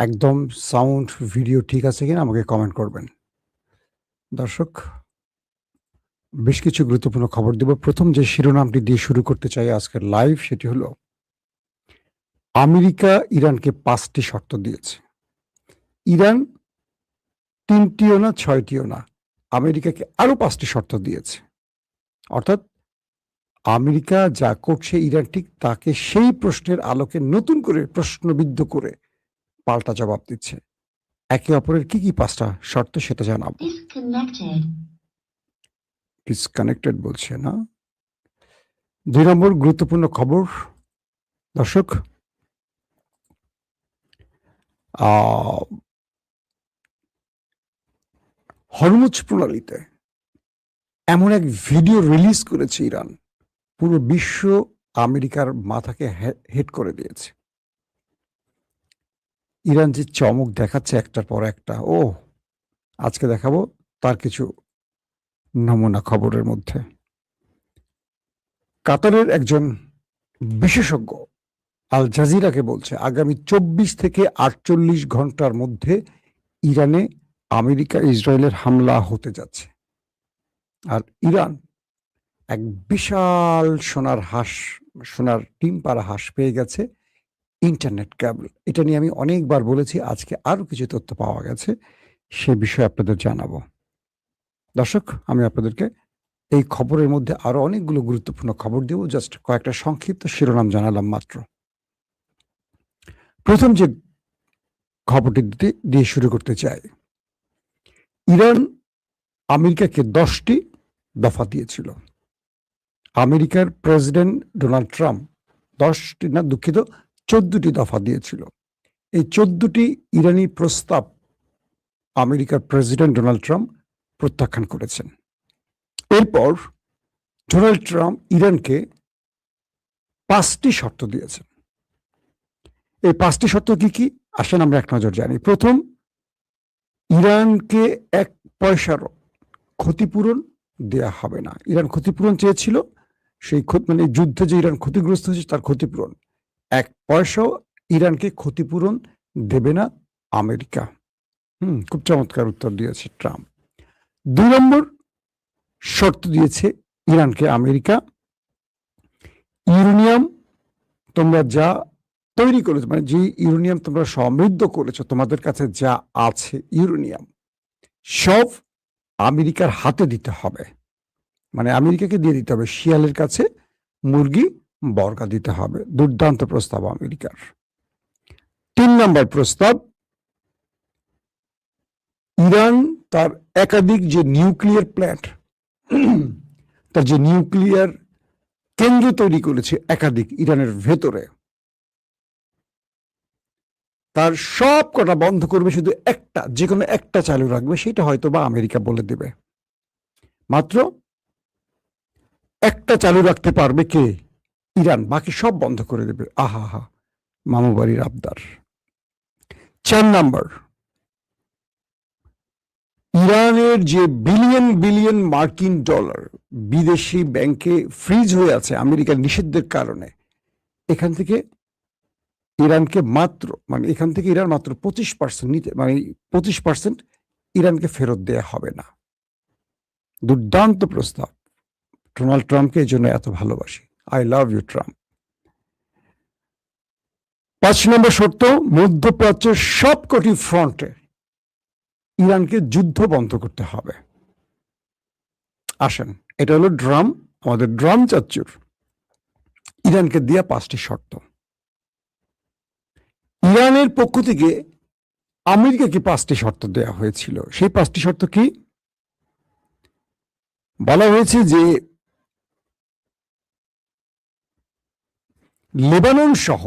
একদম sound, video ঠিক আছে কিনা আমাকে কমেন্ট করবেন। দর্শক, বেশ কিছু গুরুত্বপূর্ণ খবর দেব। প্রথম যে শিরোনামটি দিয়ে শুরু করতে চাই আজকের লাইভ, সেটি হলো আমেরিকা ইরানকে ৫ টি শর্ত দিয়েছে। ইরান ৩ টিও না ৬ টিও না, আমেরিকাকে আরো ৫ টি শর্ত দিয়েছে। অর্থাৎ আমেরিকা যা করছে ইরান ঠিক তাকে সেই প্রশ্নের আলোকে নতুন করে প্রশ্নবিদ্ধ করে পাল্টা জবাব দিচ্ছে। একে অপরের কি ৫টা শর্ত সেটা জানাবো। ডিসকানেক্টেড বলছে না। ২ নম্বর গুরুত্বপূর্ণ খবর দর্শক, হরমুজ প্রণালীতে এমন এক ভিডিও রিলিজ করেছে ইরান, পুরো বিশ্ব আমেরিকার মাথাকে হেট করে দিয়েছে। ইরান যে চমক দেখাচ্ছে একটার পর একটা, আজকে দেখাবো তার কিছু নমুনা খবরের মধ্যে। কাতারের একজন বিশেষজ্ঞ আল জাজিরাকে বলছে আগামী ২৪ থেকে ৪৮ ঘন্টার মধ্যে ইরানে আমেরিকা ইসরায়েলের হামলা হতে যাচ্ছে। আর ইরান এক বিশাল সোনার ডিম পাড়া হাঁস পেয়ে গেছে, ইন্টারনেট কেবল। এটা নিয়ে আমি অনেকবার বলেছি, আজকে আরো কিছু তথ্য পাওয়া গেছে, সে বিষয়ে আপনাদের জানাবো। দর্শক, আমি আপনাদেরকে এই খবরের মধ্যে আরো অনেকগুলো গুরুত্বপূর্ণ খবর দেব, জাস্ট কয়েকটা সংক্ষিপ্ত শিরোনাম জানালাম মাত্র। প্রথম যে খবরটি দিয়ে শুরু করতে চাই, ইরান আমেরিকাকে 10টি দফা দিয়েছিল। আমেরিকার প্রেসিডেন্ট ডোনাল্ড ট্রাম্প 14টি দফা দিয়েছিল। এই 14টি ইরানি প্রস্তাব আমেরিকার প্রেসিডেন্ট ডোনাল্ড ট্রাম্প প্রত্যাখ্যান করেছেন। এরপর ডোনাল্ড ট্রাম্প ইরানকে 5টি শর্ত দিয়েছেন। এই 5টি শর্ত কি আসেন আমরা এক নজর জানি। প্রথম, ইরানকে 1 পয়সারও ক্ষতিপূরণ দেয়া হবে না। ইরান ক্ষতিপূরণ চেয়েছিল, সেই মানে যুদ্ধে যে ইরান ক্ষতিগ্রস্ত হয়েছে তার ক্ষতিপূরণ। 1 পয়সাও ইরানকে ক্ষতিপূরণ দেবে না আমেরিকা। খুব চমৎকার উত্তর দিয়েছে ট্রাম্প। 2 নম্বর শর্ত দিয়েছে ইরানকে আমেরিকা, ইউরেনিয়াম তোমরা যা তৈরি করেছো, মানে যে ইউরেনিয়াম তোমরা সমৃদ্ধ করেছো, তোমাদের কাছে যা আছে ইউরেনিয়াম সব আমেরিকার হাতে দিতে হবে। মানে আমেরিকাকে দিয়ে দিতে হবে, শিয়ালের কাছে মুরগি বর্গা দিতে হবে। দুর্দান্ত প্রস্তাব আমেরিকার। 3 নম্বর প্রস্তাব, ইরান তার একাধিক যে নিউক্লিয়ার প্ল্যান্ট, তার যে নিউক্লিয়ার কেন্দ্র তৈরি করেছে একাধিক ইরানের ভেতরে, তার সব কটা বন্ধ করবে, শুধু একটা, যে কোনো একটা চালু রাখবে। সেটা হয়তো বা আমেরিকা বলে দেবে। মাত্র একটা চালু রাখতে পারবে কে? ইরান। বাকি সব বন্ধ করে দেবে। আহা, মামু বাড়ির আবদার। 4 নম্বর, ইরানের যে বিলিয়ন মার্কিন ডলার বিদেশি ব্যাংকে ফ্রিজ হয়ে আছে আমেরিকার নিষেধের কারণে, এখান থেকে ইরানকে এখান থেকে ইরান মাত্র 25% নিতে, 25% ইরানকে ফেরত দেয়া হবে না। দুর্দান্ত প্রস্তাব। ডোনাল্ড ট্রাম্পকে এই জন্য এত ভালোবাসি। I love you Trump. 5 নম্বর শর্ত, মধ্যপ্রাচ্যের সবকটি ফ্রন্টে ইরানকে যুদ্ধ বন্ধ করতে হবে। আসেন, এটা হলো আমাদের ড্রাম চাচ্চুর ইরানকে দেয়া 5টি শর্ত। ইরানের পক্ষ থেকে আমেরিকাকে 5টি শর্ত দেয়া হয়েছিল। সেই 5টি শর্ত কি? বলা হয়েছে যে লেবানন সহ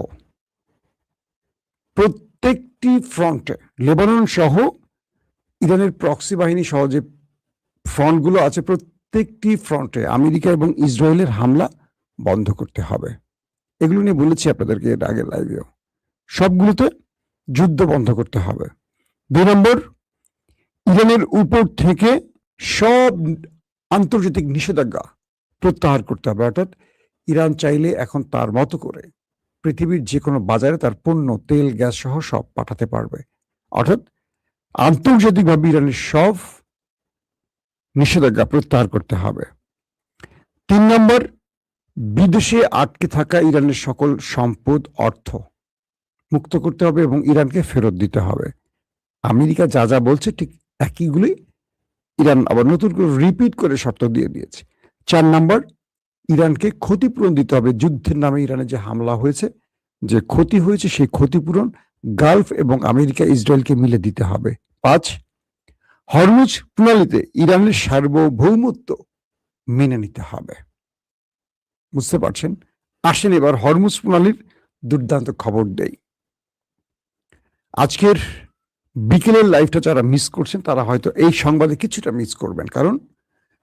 প্রত্যেকটি ফ্রন্টে, লেবানন সহ ইরানের প্রক্সি বাহিনী সহ যে ফ্রন্টগুলো আছে, প্রত্যেকটি ফ্রন্টে আমেরিকা এবং ইসরায়েলের হামলা বন্ধ করতে হবে। এগুলো নিয়ে বলেছি আপনাদেরকে এর আগের লাইভেও। সবগুলোতে যুদ্ধ বন্ধ করতে হবে। 2 নম্বর, ইরানের উপর থেকে সব আন্তর্জাতিক নিষেধাজ্ঞা প্রত্যাহার করতে হবে। অর্থাৎ ইরান চাইলে এখন তার মতো করে পৃথিবীর যে কোনো বাজারে তার পণ্য, তেল, গ্যাস সহ সব পাঠাতে পারবে। অর্থাৎ আন্তর্জাতিকভাবে ইরানের সব নিষেধাজ্ঞা প্রত্যাহার করতে হবে। 3 নম্বর, বিদেশে আটকে থাকা ইরানের সকল সম্পদ, অর্থ মুক্ত করতে হবে এবং ইরানকে ফেরত দিতে হবে। আমেরিকা যা যা বলছে ঠিক একইগুলি ইরান আবার নতুন করে রিপিট করে শর্ত দিয়ে দিয়েছে। 4 নম্বর, ইরানকে ক্ষতিপূরণ দিতে হবে। যুদ্ধের নামে ইরানে যে হামলা হয়েছে, যে ক্ষতি হয়েছে, সেই ক্ষতিপূরণ গালফ এবং আমেরিকা ইসরায়েলকে মিলে দিতে হবে। 5, হরমুজ প্রণালীতে ইরানের সার্বভৌমত্ব মেনে নিতে হবে। বুঝতে পারছেন? আসেন এবার হরমুজ প্রণালীর দুর্দান্ত খবর দেই। আজকের বিকেলের লাইভটা যারা মিস করছেন তারা হয়তো এই সংবাদে কিছুটা মিস করবেন, কারণ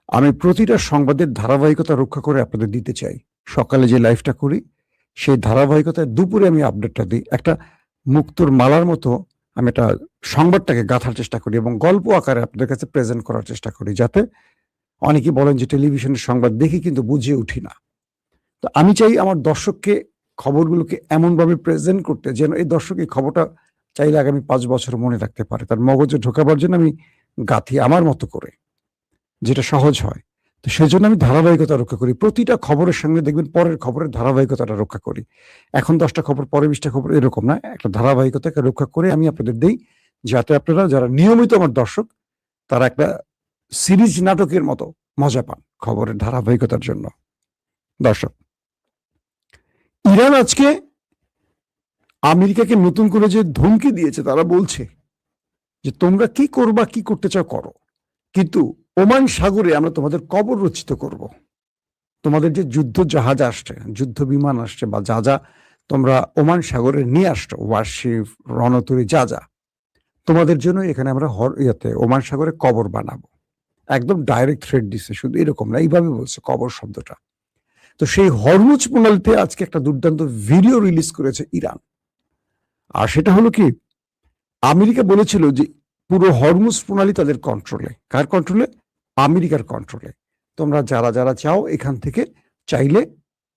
আমি প্রতিটা সংবাদের ধারাবাহিকতা রক্ষা করে আপনাদের দিতে চাই। সকালে যে লাইভটা করি সেই ধারাবাহিকতায় দুপুরে আমি আপডেটটা দিই। একটা মুক্তোর মালার মতো আমি একটা সংবাদটাকে গাঁথার চেষ্টা করি এবং গল্প আকারে আপনাদের কাছে প্রেজেন্ট করার চেষ্টা করি, যাতে অনেকে বলেন যে টেলিভিশনের সংবাদ দেখি কিন্তু বুঝিয়ে উঠি না। তো আমি চাই আমার দর্শককে খবরগুলোকে এমনভাবে প্রেজেন্ট করতে যেন এই দর্শক এই খবরটা চাইলে আগামী 5 বছর মনে রাখতে পারে। তার মগজে ঢোকাবার জন্য আমি গাঁথি আমার মতো করে, যেটা সহজ হয়। তো সেজন্য আমি ধারাবাহিকতা রক্ষা করি। প্রতিটা খবরের সঙ্গে দেখবেন পরের খবরের ধারাবাহিকতাটা রক্ষা করি। এখন 10টা খবর, পরে 20টা খবর, এরকম না। একটা ধারাবাহিকতাকে রক্ষা করে আমি আপনাদের দেই, যাতে আপনারা যারা নিয়মিত আমার দর্শক তারা একটা সিরিজ নাটকের মতো মজা পান খবরের ধারাবাহিকতার জন্য। দর্শক, ইরান আজকে আমেরিকাকে নতুন করে যে ধমকি দিয়েছে, তারা বলছে যে তোমরা কি করবা, কি করতে চাও করো, কিন্তু ওমান সাগরে আমরা তোমাদের কবর রচিত করব। তোমাদের যে যুদ্ধ জাহাজ আসছে, যুদ্ধ বিমান আসছে, বা যা যা তোমরা ওমান সাগরে নিয়ে আসছো, ওয়ারশিপ, রণতরী, যা যা, তোমাদের জন্য এখানে আমরা ওমান সাগরে কবর বানাবো। একদম ডাইরেক্ট থ্রেট দিচ্ছে, শুধু এরকম না, এইভাবে বলছে কবর শব্দটা। তো সেই হরমুজ প্রণালীতে আজকে একটা দুর্দান্ত ভিডিও রিলিজ করেছে ইরান। আর সেটা হলো কি, আমেরিকা বলেছিল যে পুরো হরমুজ প্রণালী তাদের কন্ট্রোলে। কার কন্ট্রোলে? আমেরিকার কন্ট্রোলে। তোমরা যারা যারা চাও এখান থেকে চাইলে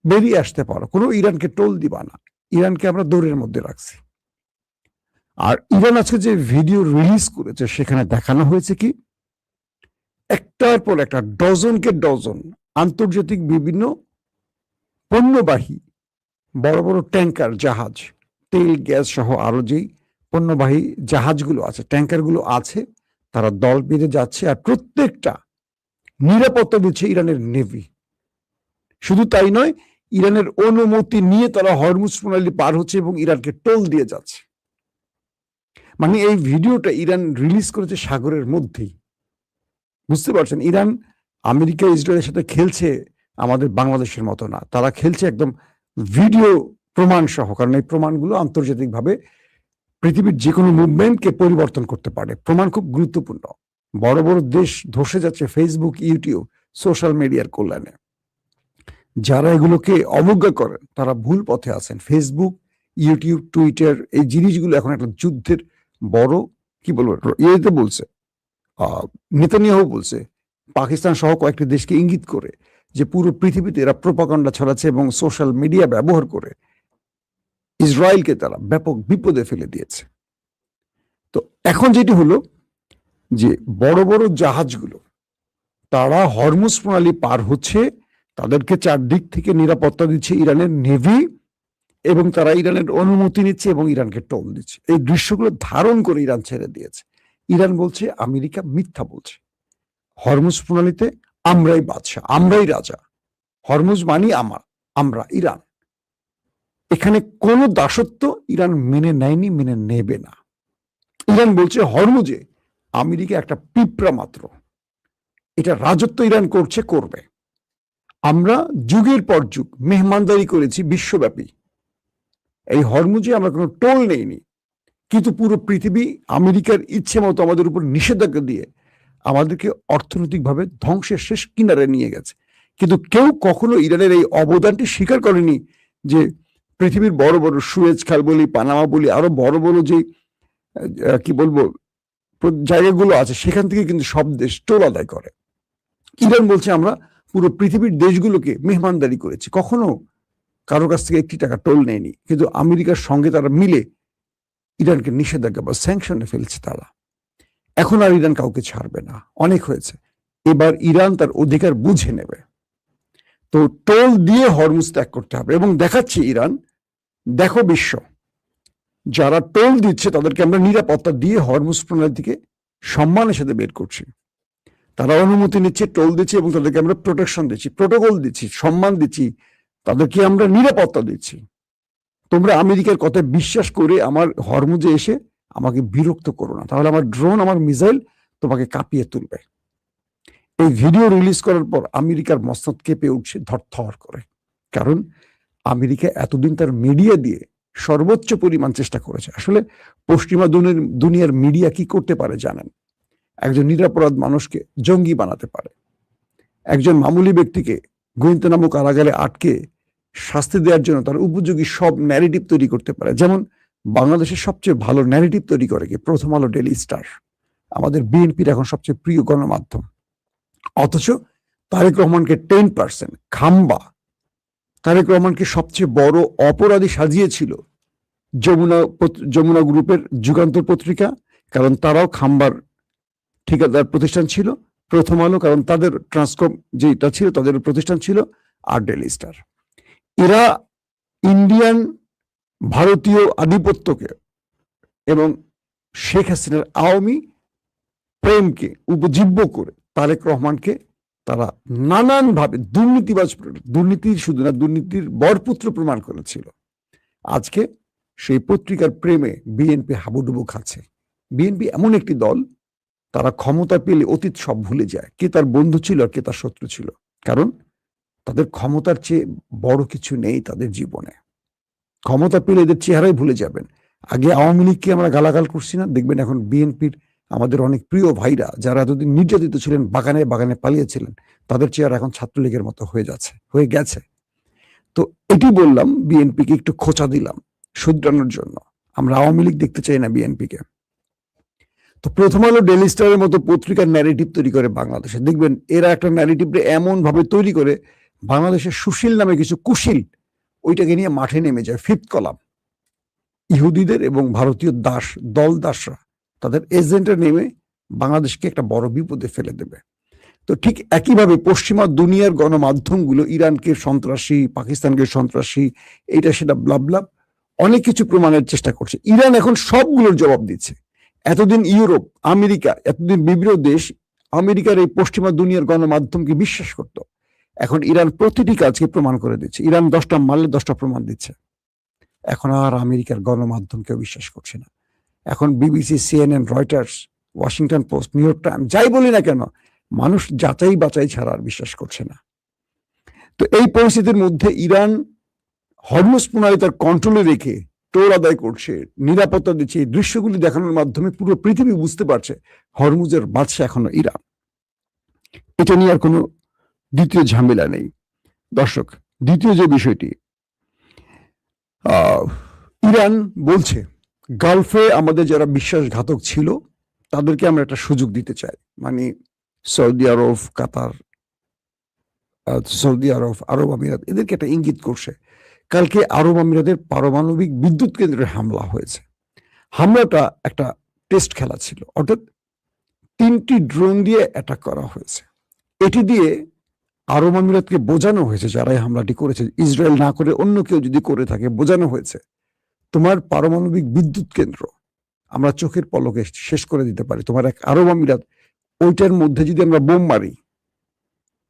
বেরিয়ে আসতে পারো, কোনো ইরানকে টোল দিবা না, ইরানকে আমরা দৌড়ের মধ্যে রাখছি। আর ইরান আজকে যে ভিডিও রিলিজ করেছে সেখানে দেখানো হয়েছে কি, একটার পর একটা, ডজনকে ডজন আন্তর্জাতিক বিভিন্ন পণ্যবাহী বড় বড় ট্যাঙ্কার, জাহাজ, তেল, গ্যাস সহ আরো যেই পণ্যবাহী জাহাজগুলো আছে, ট্যাঙ্কারগুলো আছে, তারা দল বেঁধে যাচ্ছে। আর প্রত্যেকটা নিরাপত্তা দিচ্ছে ইরানের নেভি। শুধু তাই নয়, ইরানের অনুমতি নিয়ে তারা হরমুজ প্রণালী পার হচ্ছে এবং ইরানকে টোল দিয়ে যাচ্ছে। মানে এই ভিডিওটা ইরান রিলিজ করেছে সাগরের মধ্যেই। বুঝতে পারছেন? ইরান আমেরিকা ইসরায়েলের সাথে খেলছে আমাদের বাংলাদেশের মতো না, তারা খেলছে একদম ভিডিও প্রমাণ সহ, কারণ এই প্রমাণগুলো আন্তর্জাতিকভাবে পৃথিবীর যে কোনো মুভমেন্টকে পরিবর্তন করতে পারে। প্রমাণ খুব গুরুত্বপূর্ণ। বড় বড় দেশ ধসে যাচ্ছে ফেসবুক, ইউটিউব, সোশ্যাল মিডিয়ার কল্যাণে। যারা এগুলোকে অবজ্ঞা করেন তারা ভুল পথে আছেন। ফেসবুক, ইউটিউব, টুইটার, এই জিনিসগুলো এখন একটা যুদ্ধের বড়, কি বলবো, ইয়েতে বলছে, নেতানিয়াহু বলছে, পাকিস্তান সহ কয়েকটি দেশকে ইঙ্গিত করে যে পুরো পৃথিবীতে এরা প্রোপাগান্ডা ছড়াচ্ছে এবং সোশ্যাল মিডিয়া ব্যবহার করে ইসরায়েলকে তারা ব্যাপক বিপদে ফেলে দিয়েছে। তো এখন যেটি হলো যে বড় বড় জাহাজগুলো তারা হরমুজ প্রণালী পার হচ্ছে, তাদেরকে চারদিক থেকে নিরাপত্তা দিচ্ছে ইরানের নেভি, এবং তারা ইরানের অনুমতি নিচ্ছে এবং ইরানকে টোল দিচ্ছে। এই দৃশ্যগুলো ধারণ করে ইরান ছেড়ে দিয়েছে। ইরান বলছে আমেরিকা মিথ্যা বলছে, হরমুজ প্রণালীতে আমরাই বাদশাহ, আমরাই রাজা, হরমুজ মানি আমরা ইরান। এখানে কোনো দাসত্ব ইরান মেনে নেয়নি, মেনে নেবে না। ইরান বলছে হরমুজে আমেরিকা একটা পিঁপড়া মাত্র, এটা রাজত্ব ইরান করছে, করবে। আমরা যুগের পর যুগ মেহমানদারি করেছি বিশ্বব্যাপী, এই হরমুজে আমরা কোনো টোল নেইনি, কিন্তু পুরো পৃথিবী আমেরিকার ইচ্ছে মতো আমাদের উপর নিষেধাজ্ঞা দিয়ে আমাদেরকে অর্থনৈতিকভাবে ধ্বংসের শেষ কিনারে নিয়ে গেছে। কিন্তু কেউ কখনো ইরানের এই অবদানটি স্বীকার করেনি যে পৃথিবীর বড় বড় সুয়েজ খাল বলি, পানামা বলি, আরো বড় বড় যে কি বলবো জায়গাগুলো আছে, সেখান থেকে কিন্তু সব দেশ টোল আদায় করে। ইরান বলছে আমরা পুরো পৃথিবীর দেশগুলোকে মেহমানদারি করেছি। কখনো কারোর কাছ থেকে 1 টাকা টোল নেয়নি, কিন্তু আমেরিকার সঙ্গে তারা মিলে ইরানকে নিষেধাজ্ঞা বা স্যাংশনে ফেলছে তারা। এখন আর ইরান কাউকে ছাড়বে না, অনেক হয়েছে। এবার ইরান তার অধিকার বুঝে নেবে। তো টোল দিয়ে হরমুজ ত্যাগ করতে হবে, এবং দেখাচ্ছে ইরান, দেখো বিশ্ব, যারা টোল দিচ্ছে তাদেরকে আমরা নিরাপত্তা দিয়ে হরমুজ প্রণালী থেকে সম্মানের সাথে বের করছি। তারা অনুমতি নিচ্ছে, টোল দিচ্ছে, এবং তাদেরকে আমরা প্রোটেকশন দিচ্ছি, প্রোটোকল দিচ্ছি, সম্মান দিচ্ছি, তাদেরকে আমরা নিরাপত্তা দিচ্ছি। তোমরা আমেরিকার কথায় বিশ্বাস করে আমার হরমুজে এসে আমাকে বিরক্ত করো না, তাহলে আমার ড্রোন, আমার মিসাইল তোমাকে কাঁপিয়ে তুলবে। এই ভিডিও রিলিজ করার পর আমেরিকার মস্তক কেঁপে উঠছে ধরথর করে, কারণ আমেরিকা এতদিন তার মিডিয়া দিয়ে সর্বোচ্চ পরিমাণ চেষ্টা করেছে। আসলে পশ্চিমা দুনিয়ার মিডিয়া কি করতে পারে জানেন? একজন নিরপরাধ মানুষকে জঙ্গি বানাতে পারে, একজন মামুলি ব্যক্তিকে গুয়ান্তানামো কারাগারে আটকে শাস্তি দেওয়ার জন্য তার উপযোগী সব ন্যারেটিভ তৈরি করতে পারে। যেমন বাংলাদেশের সবচেয়ে ভালো ন্যারেটিভ তৈরি করে কি? প্রথম আলো, ডেইলি স্টার, আমাদের বিএনপির এখন সবচেয়ে প্রিয় গণমাধ্যম। অথচ তারেক রহমানকে 10% খাম্বা, তারেক রহমানকে সবচেয়ে বড় অপরাধী সাজিয়েছিল যমুনা গ্রুপের যুগান্তর পত্রিকা, কারণ তারাও খাম্বার ঠিকাদার প্রতিষ্ঠান ছিল। প্রথম আলো, কারণ তাদের ট্রান্সকম যেটা ছিল তাদের প্রতিষ্ঠান ছিল। আর ডেইলি স্টার, এরা ইন্ডিয়ান ভারতীয় আধিপত্যকে এবং শেখ হাসিনার আওয়ামী প্রেমকে উপজীব্য করে তারেক রহমানকে তারা নানানভাবে দুর্নীতির শুধু না, দুর্নীতির বরপুত্র প্রমাণ করেছিল। আজকে সেই পত্রিকার প্রেমে বিএনপি হাবুডুবু খাচ্ছে। বিএনপি এমন একটি দল, তারা ক্ষমতা পেলে অতীত সব ভুলে যায়, কে তার বন্ধু ছিল আর কে তার শত্রু ছিল, কারণ তাদের ক্ষমতার চেয়ে বড় কিছু নেই তাদের জীবনে। ক্ষমতা পেলে এদের চেহারাই ভুলে যাবেন। আগে আওয়ামী লীগকে আমরা গালাগাল করছি না, দেখবেন এখন বিএনপির আমাদের অনেক প্রিয় ভাইরা যারা এতদিন নির্যাতিত ছিলেন, বাগানে বাগানে পালিয়েছিলেন, তাদের চেহারা এখন ছাত্রলীগের মতো হয়ে গেছে। তো এটি বললাম, বিএনপিকে একটু খোঁচা দিলাম শুধরানোর জন্য। আমরা আওয়ামী লীগ দেখতে চাই না বিএনপিকে। তো প্রথম আলো, ডেইলি স্টারের মতো পত্রিকার ন্যারেটিভ তৈরি করে বাংলাদেশে, দেখবেন এরা একটা ন্যারেটিভ এমন ভাবে তৈরি করে, বাংলাদেশের সুশীল নামে কিছু কুশীল ওইটাকে নিয়ে মাঠে নেমে যায়। ফিফথ কলাম, ইহুদিদের এবং ভারতীয় দাসরা তাদের এজেন্টে নেমে বাংলাদেশকে একটা বড় বিপদে ফেলে দেবে। তো ঠিক একইভাবে পশ্চিমা দুনিয়ার গণমাধ্যমগুলো ইরানকে সন্ত্রাসী, পাকিস্তানকে সন্ত্রাসী, এইটা সেটা ব্লাব অনেক কিছু প্রমাণের চেষ্টা করছে। ইরান এখন সবগুলোর জবাব দিচ্ছে। এতদিন ইউরোপ, আমেরিকা, এতদিন বিভিন্ন দেশ আমেরিকার এই পশ্চিমা দুনিয়ার গণমাধ্যমকে বিশ্বাস করত। এখন ইরান প্রতিটি কাজকে প্রমাণ করে দিচ্ছে। ইরান 10টা মারলে 10টা প্রমাণ দিচ্ছে। এখন আর আমেরিকার গণমাধ্যমকেও বিশ্বাস করছে না। এখন BBC, CNN, Reuters, Washington post, new York Times, যাই বলি না কেন, মানুষ যাচাই বাচাই ছাড়া আর বিশ্বাস করছে না। তো এই পরিস্থিতির মধ্যে ইরান হরমুজ প্রণালী তার কন্ট্রোলে রেখে টোল আদায় করছে, নিরাপত্তা দিচ্ছে। এই দৃশ্যগুলি দেখানোর মাধ্যমে পুরো পৃথিবী বুঝতে পারছে হরমুজের বাদশা এখনো ইরান। এটা নিয়ে আর কোনো দ্বিতীয় ঝামেলা নেই। দর্শক, দ্বিতীয় যে বিষয়টি, ইরান বলছে গালফে আমাদের যারা বিশ্বাসঘাতক ছিল তাদেরকে আমরা একটা সুযোগ দিতে চাই। মানে সৌদি আরব, কাতার, আরব আমিরাত, এদেরকে একটা ইঙ্গিত করছে। কালকে আরব আমিরাতের পারমাণবিক বিদ্যুৎ কেন্দ্রে হামলা হয়েছে। হামলাটা একটা টেস্ট খেলা ছিল, অর্থাৎ 3টি ড্রোন দিয়ে অ্যাটাক করা হয়েছে। এটি দিয়ে আরব আমিরাতকে বোঝানো হয়েছে, যারা এই হামলাটি করেছে, ইসরায়েল না করে অন্য কেউ যদি করে থাকে, বোঝানো হয়েছে তোমার পারমাণবিক বিদ্যুৎ কেন্দ্র আমরা চোখের পলকে শেষ করে দিতে পারি। তোমার এক আরব আমিরাত, ওইটার মধ্যে যদি আমরা বোম মারি,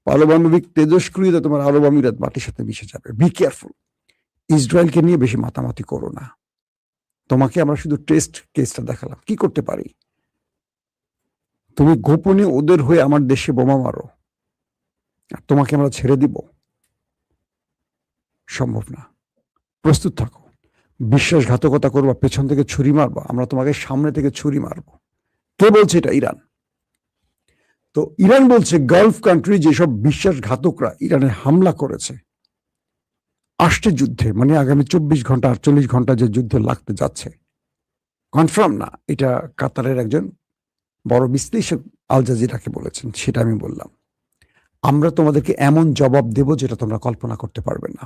পারমাণবিক তেজস্ক্রিয়তা তোমার আরব আমিরাত মাটির সাথে মিশে যাবে। Be careful. ইসরায়েলকে নিয়ে বেশি মাতামাতি করো না। তোমাকে আমরা শুধু টেস্ট কেসটা দেখালাম, কি করতে পারি। তুমি গোপনে ওদের হয়ে আমার দেশে বোমা মারো, তোমাকে আমরা ছেড়ে দিব? সম্ভব না। প্রস্তুত থাকো। বিশ্বাসঘাতকতা করবা, পেছন থেকে ছুরি মারবা, আমরা তোমাকে সামনে থেকে ছুরি মারবো। কে বলছে এটা? ইরান। তো ইরান বলছে গালফ কান্ট্রি যেসব বিশ্বাসঘাতকরা ইরানে হামলা করেছে, আসছে যুদ্ধে, মানে আগামী 24 ঘন্টা 48 ঘন্টা যে যুদ্ধ লাগতে যাচ্ছে, কনফার্ম না। এটা কাতারের একজন বড় বিশ্লেষক আল জাজিরাকে বলেছেন, সেটা আমি বললাম। আমরা তোমাদেরকে এমন জবাব দেব যেটা তোমরা কল্পনা করতে পারবে না।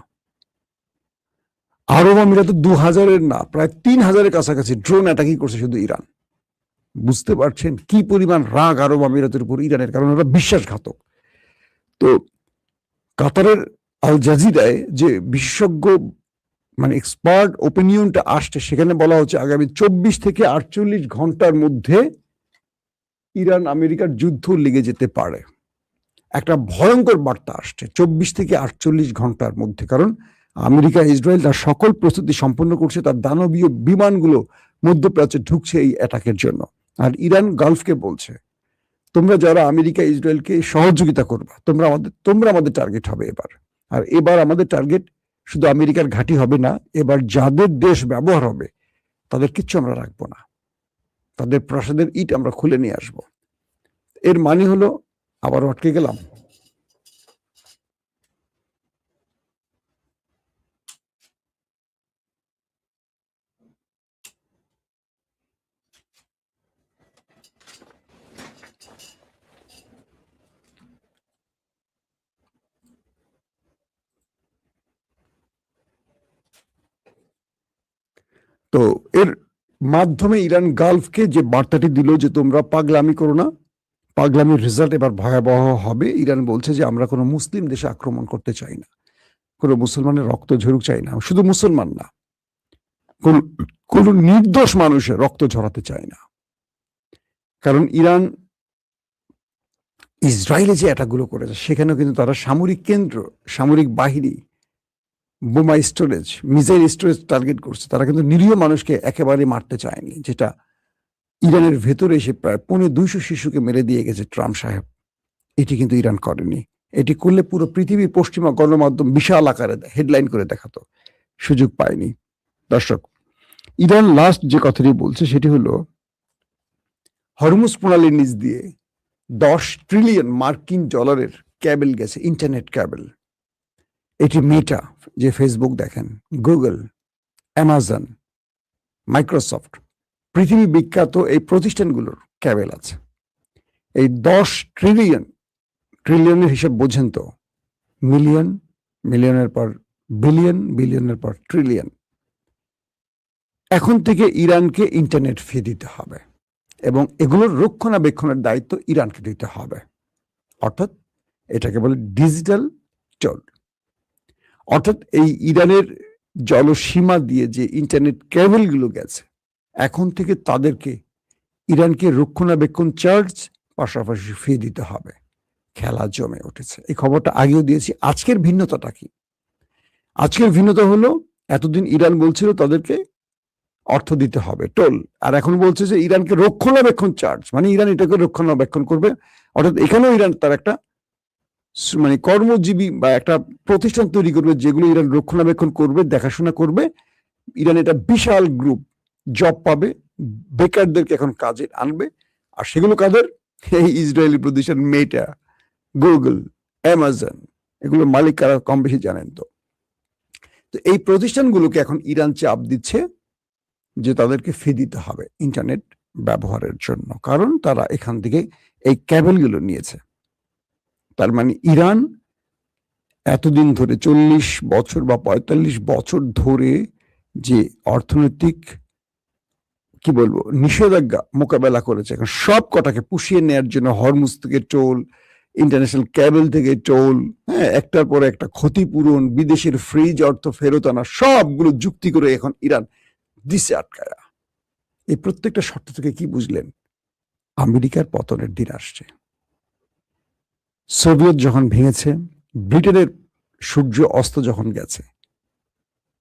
আরব আমিরাতে 2000-এর না, প্রায় 3000-এর কাছাকাছি ড্রোন অ্যাটাকই করছে শুধু ইরান। বুঝতে পারছেন কি পরিমাণ রাগ আরব আমিরাতের উপর ইরানের, কারণ ওরা বিশ্বাসঘাতক। তো কাতারের আল জাজিরায় যে বিশেষজ্ঞ মানে এক্সপার্ট ওপিনিয়নটা আসছে, সেখানে বলা হচ্ছে আগামী 24 থেকে 48 ঘন্টার মধ্যে ইরান আমেরিকার যুদ্ধ লেগে যেতে পারে। একটা ভয়ঙ্কর বার্তা আসছে 24 থেকে 48 ঘন্টার মধ্যে, কারণ আমেরিকা ইসরায়েল তার সকল প্রস্তুতি সম্পন্ন করছে, তার দানবীয় বিমানগুলো মধ্যপ্রাচ্যে ঢুকছে এই অ্যাটাকের জন্য। আর ইরান গালফকে বলছে, তোমরা যারা আমেরিকা ইসরায়েলকে সহযোগিতা করবা, তোমরা আমাদের টার্গেট হবে এবার। আর এবার আমাদের টার্গেট শুধু আমেরিকার ঘাঁটি হবে না, এবার যাদের দেশ ব্যবহার হবে তাদের কিচ্ছু আমরা রাখবো না, তাদের প্রাসাদের ইট আমরা খুলে নিয়ে আসবো। এর মানে হলো, আবার আটকে গেলাম, তো এর মাধ্যমে ইরান গালফকে যে বার্তাটি দিল যে তোমরা পাগলামি করো না, পাগলামির রেজাল্ট এবার ভয়াবহ হবে। ইরান বলছে যে আমরা কোনো মুসলিম দেশে আক্রমণ করতে চাই না, কোনো মুসলমানের রক্ত ঝরুক চাই না, শুধু মুসলমান না, কোন নির্দোষ মানুষের রক্ত ঝরাতে চায় না। কারণ ইরান ইসরায়েলে যে অ্যাটাকগুলো করেছে সেখানেও কিন্তু তারা সামরিক কেন্দ্র, সামরিক বাহিনী, বোমা স্টোরেজ, মিসাইল স্টোরেজ টার্গেট করছে। তারা কিন্তু নিরীহ মানুষকে একেবারে মারতে চায়নি, যেটা ইরানের ভেতরে এসে প্রায় 250 শিশুকে মেরে দিয়ে গেছে ট্রাম্প সাহেব। এটি কিন্তু ইরান করেনি। এটি করলে পুরো পৃথিবী, পশ্চিমা গণমাধ্যম বিশাল আকারে হেডলাইন করে দেখাতো, সুযোগ পায়নি। দর্শক, ইরান লাস্ট যে কথাটি বলছে সেটি হলো, হরমুজ প্রণালীর নিচ দিয়ে 10 ট্রিলিয়ন মার্কিন ডলারের ক্যাবেল গেছে, ইন্টারনেট ক্যাবেল। এটি মেটা, যে ফেসবুক দেখেন, গুগল, অ্যামাজন, মাইক্রোসফট, পৃথিবী বিখ্যাত এই প্রতিষ্ঠানগুলোর ক্যাবেল আছে। এই 10 ট্রিলিয়নের হিসাব বোঝেন তো, মিলিয়ন, মিলিয়নের পর বিলিয়ন, বিলিয়নের পর ট্রিলিয়ন। এখন থেকে ইরানকে ইন্টারনেট ফি দিতে হবে এবং এগুলোর রক্ষণাবেক্ষণের দায়িত্ব ইরানকে দিতে হবে। অর্থাৎ এটাকে বলে ডিজিটাল টোল। অর্থাৎ এই ইরানের জলসীমা দিয়ে যে ইন্টারনেট কেবলগুলো গেছে, এখন থেকে তাদেরকে ইরানকে রক্ষণাবেক্ষণ চার্জ পাশাপাশি ফি দিতে হবে। খেলা জমে উঠেছে। এই খবরটা আগেও দিয়েছি। আজকের ভিন্নতাটা কি? আজকের ভিন্নতা হলো, এতদিন ইরান বলছিল তাদেরকে অর্থ দিতে হবে, টোল, আর এখন বলছে যে ইরানকে রক্ষণাবেক্ষণ চার্জ, মানে ইরান এটাকে রক্ষণাবেক্ষণ করবে। অর্থাৎ এখানেও ইরান তার একটা মানে কর্মজীবী বা একটা প্রতিষ্ঠান তৈরি করবে, যেগুলো ইরান রক্ষণাবেক্ষণ করবে, দেখাশোনা করবে। ইরান এটা বিশাল গ্রুপ, জব পাবে, বেকারদেরকে এখন কাজে আনবে। আর সেগুলো কাদের? এই ইসরায়েলি প্রতিষ্ঠান মেটা, গুগল, অ্যামাজন, এগুলোর মালিক কারা কম বেশি জানেন তো। তো এই প্রতিষ্ঠানগুলোকে এখন ইরান চাপ দিচ্ছে যে তাদেরকে ফি দিতে হবে ইন্টারনেট ব্যবহারের জন্য, কারণ তারা এখান থেকে এই ক্যাবেলগুলো নিয়েছে। তার মানে ইরান এতদিন ধরে 40 বছর বা 45 বছর ধরে যে অর্থনৈতিক কি বলবো নিষেধাজ্ঞা মোকাবেলা করেছে, এখন সব কটাকে পুষিয়ে নেওয়ার জন্য হরমুজ থেকে টোল, ইন্টারন্যাশনাল ক্যাবেল থেকে টোল, হ্যাঁ, একটার পর একটা ক্ষতিপূরণ, বিদেশের ফ্রিজ অর্থ ফেরত আনা, সবগুলো যুক্তি করে এখন ইরান দিছে আটকায়া। এই প্রত্যেকটা শর্ত থেকে কি বুঝলেন? আমেরিকার পতনের দিন আসছে। সোভিয়েত যখন ভেঙেছে, ব্রিটেনের সূর্য অস্ত যখন গেছে,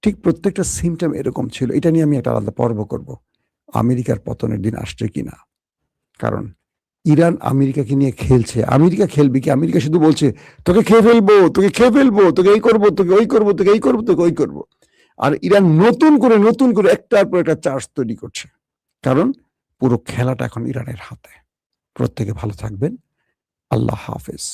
ঠিক প্রত্যেকটা সিমটম এরকম ছিল। এটা নিয়ে আমি একটা আলাদা পর্ব করব, আমেরিকার পতনের দিন আসছে কিনা। কারণ ইরান আমেরিকাকে নিয়ে খেলছে। আমেরিকা খেলবে কি? আমেরিকা শুধু বলছে তোকে খেয়ে ফেলবো, তোকে খেয়ে ফেলবো, তোকে এই করবো, তোকে ওই করবো, তোকে এই করবো, তোকে ওই করবো। আর ইরান নতুন করে একটার পর একটা চার্জ তৈরি করছে, কারণ পুরো খেলাটা এখন ইরানের হাতে। প্রত্যেকে ভালো থাকবেন। আল্লাহ হাফেজ।